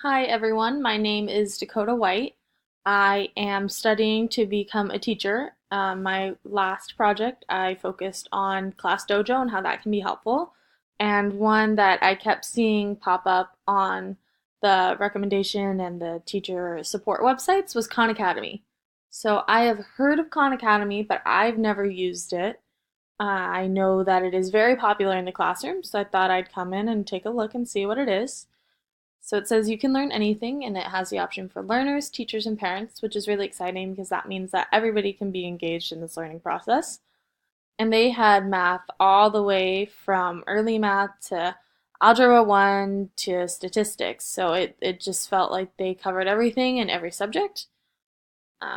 Hi everyone, my name is Dakota White. I am studying to become a teacher. My last project, I focused on Class Dojo and how that can be helpful. And one that I kept seeing pop up on the recommendation and the teacher support websites was Khan Academy. So I have heard of Khan Academy, but I've never used it. I know that it is very popular in the classroom, so I thought I'd come in and take a look and see what it is. So it says you can learn anything, and it has the option for learners, teachers, and parents, which is really exciting because that means that everybody can be engaged in this learning process. And they had math all the way from early math to Algebra 1 to statistics. So it just felt like they covered everything in every subject,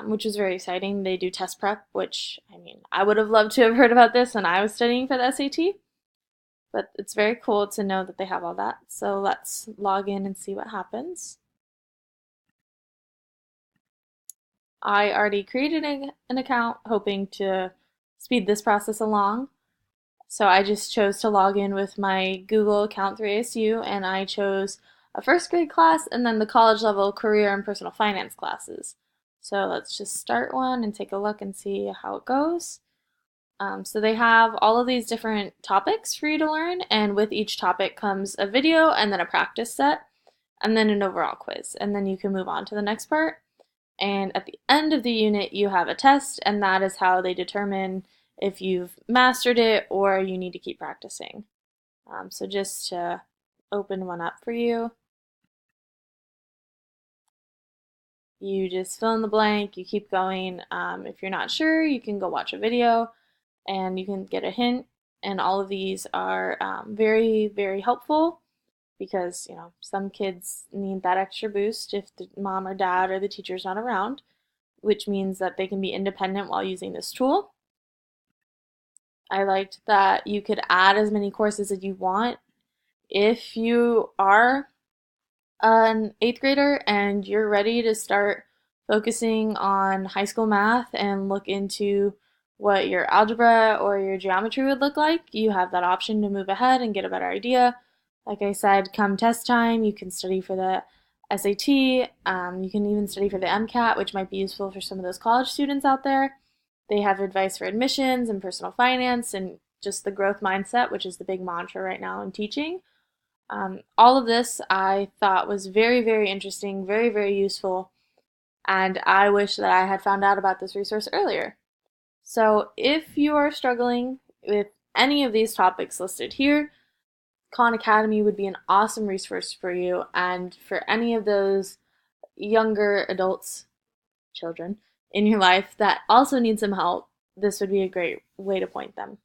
which was very exciting. They do test prep, which, I mean, I would have loved to have heard about this when I was studying for the SAT. But it's very cool to know that they have all that. So let's log in and see what happens. I already created an account hoping to speed this process along. So I just chose to log in with my Google account through ASU, and I chose a first grade class and then the college level career and personal finance classes. So let's just start one and take a look and see how it goes. So they have all of these different topics for you to learn, and with each topic comes a video and then a practice set, and then an overall quiz, and then you can move on to the next part. And at the end of the unit, you have a test, and that is how they determine if you've mastered it or you need to keep practicing. So just to open one up for you, you just fill in the blank, you keep going. If you're not sure, you can go watch a video and you can get a hint. And all of these are very, very helpful because, some kids need that extra boost if the mom or dad or the teacher's not around, which means that they can be independent while using this tool. I liked that you could add as many courses as you want. If you are an eighth grader and you're ready to start focusing on high school math and look into what your algebra or your geometry would look like, you have that option to move ahead and get a better idea. Like I said, come test time, you can study for the SAT. You can even study for the MCAT, which might be useful for some of those college students out there. They have advice for admissions and personal finance and just the growth mindset, which is the big mantra right now in teaching. All of this I thought was very, very interesting, very, very useful, and I wish that I had found out about this resource earlier. So if you are struggling with any of these topics listed here, Khan Academy would be an awesome resource for you, and for any of those younger adults, children, in your life that also need some help, this would be a great way to point them.